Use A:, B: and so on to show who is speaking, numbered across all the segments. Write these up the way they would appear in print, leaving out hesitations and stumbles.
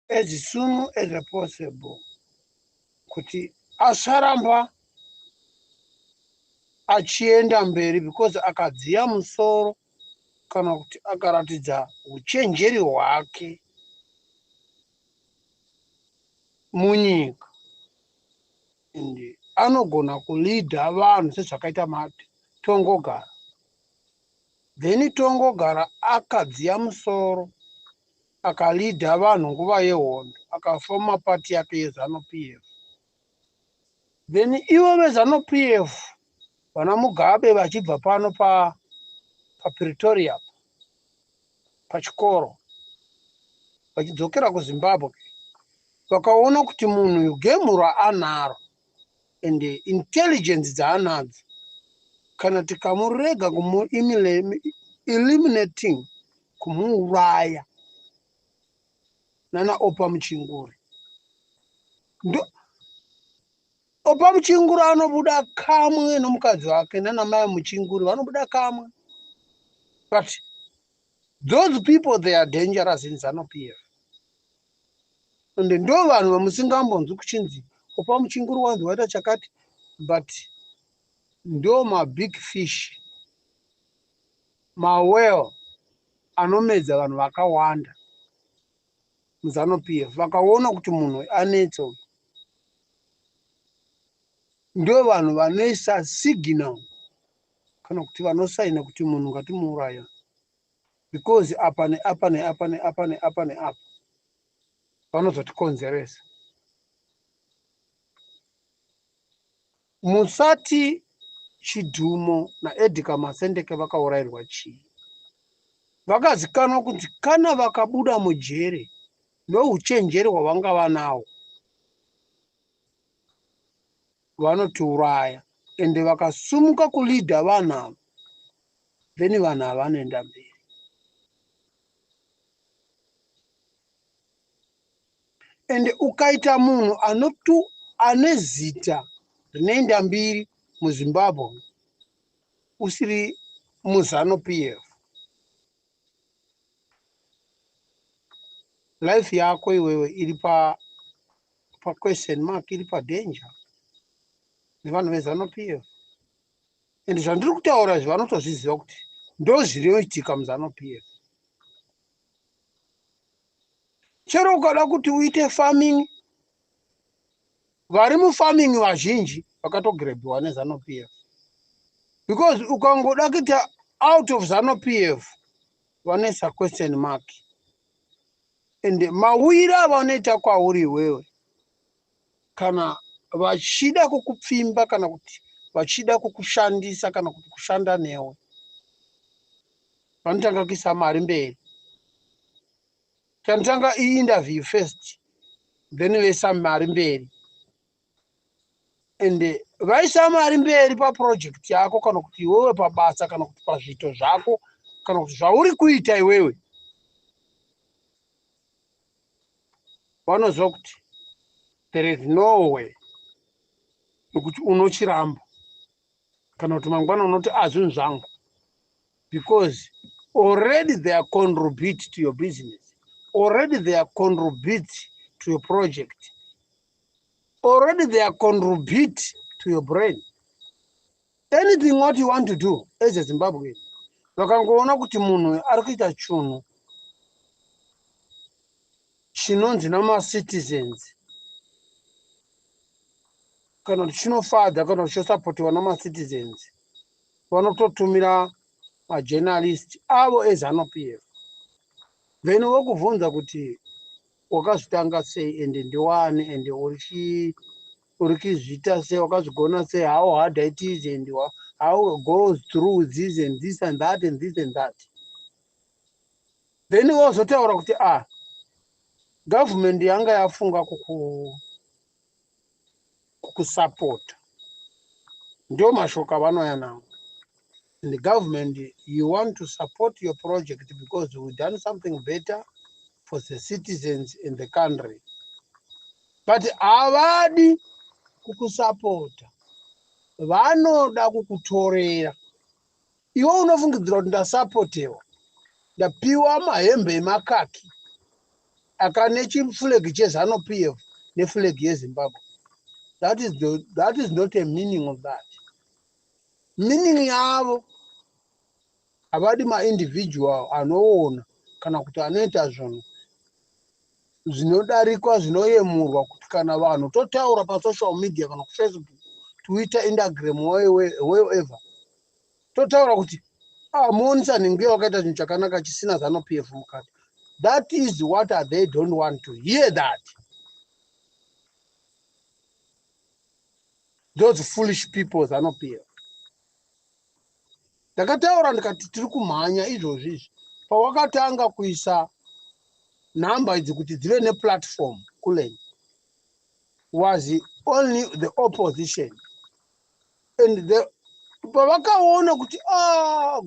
A: as soon as possible kuti asaramba achienda mberi, because akadziya musoro kana kuti akaratidza uchenjeri hwake munyika, ende anogona kulidha vanhu sezvakaita matongogara. Then tongogara akadziya musoro akalidha vanhu nguva yehondo, akafoma pati yake yeZANU-PF. Then ivo veZANU-PF vana Mugabe vachibva pano paPretoria pachikoro vachidzokera kuZimbabwe, vakaona kuti munhu gemu raanaro ende intelligence dzaanadzo, kana tikamurega eliminating, kumuuraya nana Opa Muchinguri, Opa Muchinguri anobuda kamwe nomukadzi wake nana Mai Muchinguri vanobuda kamwe. But those people, they are dangerous in ZANU-PF. And ndo vanhu vamusingambonzwi kuchinzi Opa Muchinguri wanzi waita chakati, but ndo big fish, whale anomedza vanhu vakawanda muZANU-PF. Vakaona kuti munhu anetso, ndo vanhu vanoisa signal kana kuti vanosaina kuti munhu ngatimuuraya, because apa neapa neapa neapa neapa neapa vanozotikonzeresa. Musati Chidhumo naEdgar Masendeke vakaurayirwa chii? Vakazikanwa kuti kana vakabuda mujere nouchenjeri hwavanga vanahwo vanotiuraya, ende vakasumuka kulidha vanhu ava, then vanhu ava vanoenda mberi. Ende ukaita munhu ane zita rinoenda mbiri muZimbabwe usiri muZANU-PF, life yako iwewe iri pa question mark, iri pa danger nevanhu veZANU-PF. Ende zvandiri kutaura izvi vanotozviziva kuti ndo zvinoitika muZANU-PF. Chero ukada kuti uite farming, vari mufarming vazhinji vakatogrebhiwa neZANU-PF, because ukangoda kuita out of ZANU-PF vanoisa question mark. Ende mawire avanoita kwauri iwewe, kana vachida kukupfimba, kana kuti vachida kukushandisa, kana kuti kushanda newe, vanotanga kuisa mari mberi. Chanotanga interview first, then voisa mari mberi. Ende vaisa mari mberi paproject yako, kana kuti iwewe pabasa, kana kuti pazviito zvako, kana kuti zvauri kuita iwewe, vanoziva kuti there is no way nokuti unochiramba, kana kuti mangwana unoti azvinhu zvangu, because already they are contribute to your business, already they are contribute to your project, already they are contribute to your brain. Anything what you want to do as a Zimbabwean, vakangoona kuti munhu ari kuita chinhu chinonzi nama-citizens, kana kuti chinofadza, kana kuti chosapotiwa nama-citizens, vanototumira majournalist avo eZANU-PF. Then vokubvunza kuti wakazvitanga sei, ende ndiwani, ende uri kuzviita sei, wakazvigona sei, how hard it is, and how it goes through this and this and that and this and that. Then vozotaura kuti government yanga yafunga kukusapota, ndio mashoko avanoya nawo. And the government, you want to support your project because we've done something better for the citizens in the country. But avadi kukusapota, vanoda kukutorera. Iwe unofungidzira kuti ndasapotewa, ndapiwa mahembe emakaki, akane chiflag chezano PF neflag yeZimbabwe. That is not a meaning of that. Meaning yavo avadi ma-individual anoona kana kuti anoita zvinhu zvinodarikwa zvinoyemurwa kuti kana vanhu totaura pasocial media kana kufacebook, Twitter, Instagram, wherever totaura kuti muonesa nhinge wakaita chinhu chakanaka chisina zano PF mukati. That is what they don't want to hear that. Those foolish people zano PF. Ndakataura ndikati tiri kumhanya izvozvi izvi pawakatanga kuisa nhamba idzi kuti dzive neplatform kule was only the opposition, and pavakaona kuti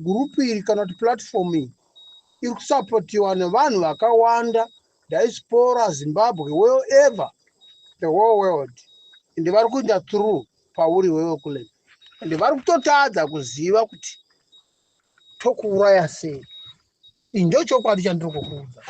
A: group iri kana kuti platform iyi iri kusapotiwa nevanhu vakawanda, diaspora, Zimbabwe, wherever, the whole world, and vari kuenda through pauri wewe kule, and vari kutotadza kuziva kuti tokuuraya sei. Injo chokwadi chandiri kukuudza,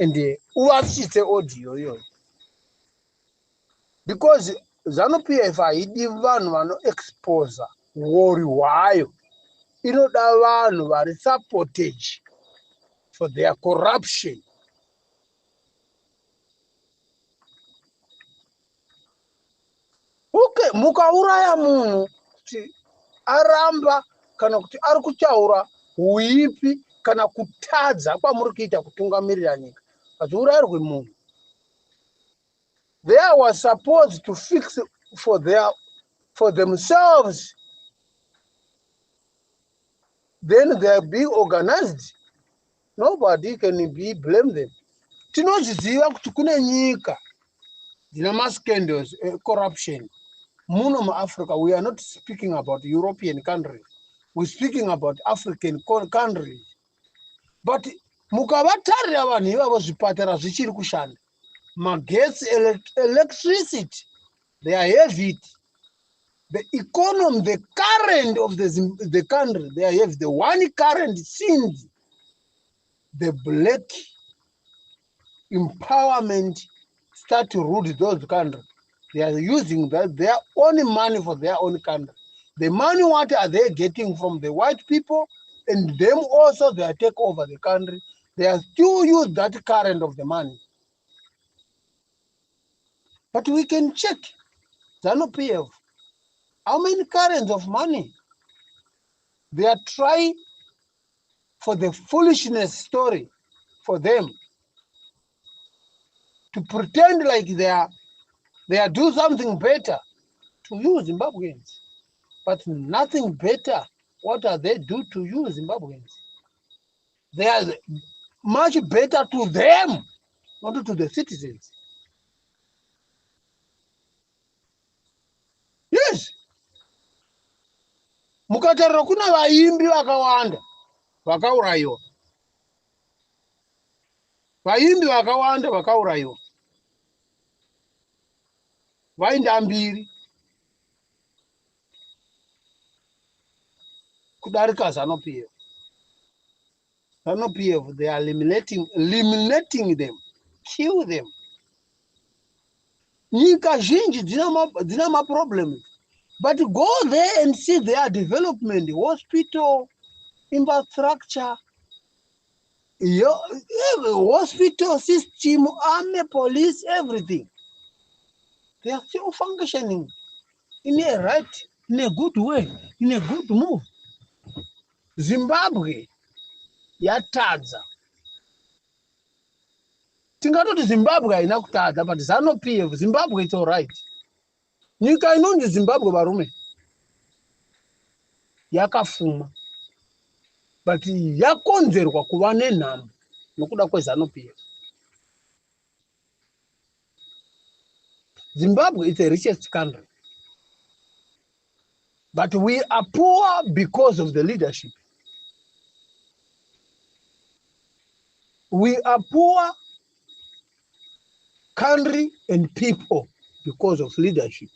A: and uvasise audio iyoyo, because ZANU-PF haidi vanhu vanoexpose wori hwayo, inoda vanhu vari supportage for their corruption. Okay, mukauraya munhu kuti aramba kana kuti ari kutaura huipi kana kutadza kwamuri kuita kutungamirira nyika, pachiurayirwe munhu, they were supposed to fix for themselves, then they be organized. Nobody can blame them. Tinozviziva kuti kune nyika dzina mascandals, corruption muno muAfrica. We are not speaking about European countries, we're speaking about African countries. But mukavatarira vanhu ivavo zvipatara zvichiri kushanda, magetsi, electricity, they have it. The economy, the current of the country, they have the one current since the black empowerment start to rule those countries. They are using their own money for their own country. The money, what are they getting from the white people? And them also, they take over the country. They are still use that current of the money. But we can check ZANU-PF. How many currents of money? They are trying for the foolishness story for them to pretend like they are do something better to you Zimbabweans, but nothing better. What are they do to you Zimbabweans? They are much better to them, not to the citizens. Yes. Mukatarira kuna vaimbi vakawanda vakaurayiwa. Vaimbi vakawanda vakaurayiwa. Vainda mbiri kudarika ZANU-PF. ZANU-PF, they are eliminating them, kill them. Nyika zhinji dzina ma problems. But go there and see their development, hospital, infrastructure, hospital system, army, police, everything. They are still functioning in a right, in a good way, in a good move. Zimbabwe yatadza. Tingatoti Zimbabwe haina kutadza, but ZANU-PF, Zimbabwe it's all right. Nyika inonzi Zimbabwe varume yakafuma, but yakonzerwa kuva nenhamo nokuda kweZANU-PF. Zimbabwe is the richest country, but we are poor because of the leadership. We are poor country and people because of leadership.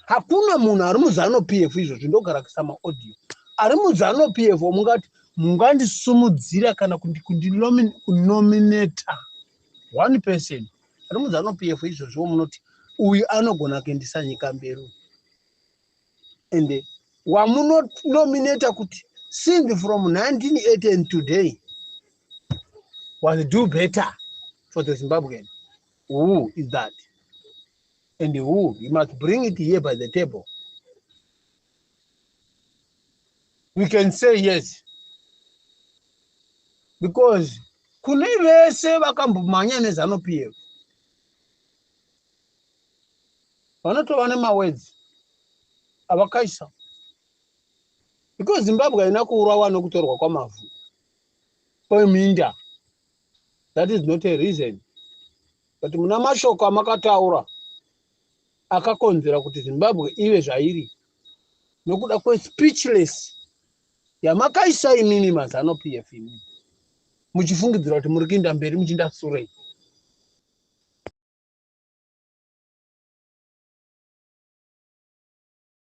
A: Hakuna munhu ari muZANU-PF izvozvi ndogara kusama audio. Ari muZANU-PF mungati mungandisumudzira kana kundinominata one person ari muZANU-PF izvozvo munoti uyu anogona kuendesa nyika mberi, and wamunonominata kuti since from 1980 and today was do better for the Zimbabwean. Who is that? And who? You must bring it here by the table. We can say yes. Because kune vese vakambomhanya neZANU-PF vanotova nemawords avakaisa, because Zimbabwe haina kuurawa nokutorwa kwamavhu kweminda. That is not a reason. But muna mashoko amakataura akakonzera kuti Zimbabwe ive zvairi nokuda kwespeechless yamakaisa imini maZANU-PF imini, muchifungidzira kuti muri kuenda mberi muchienda sure.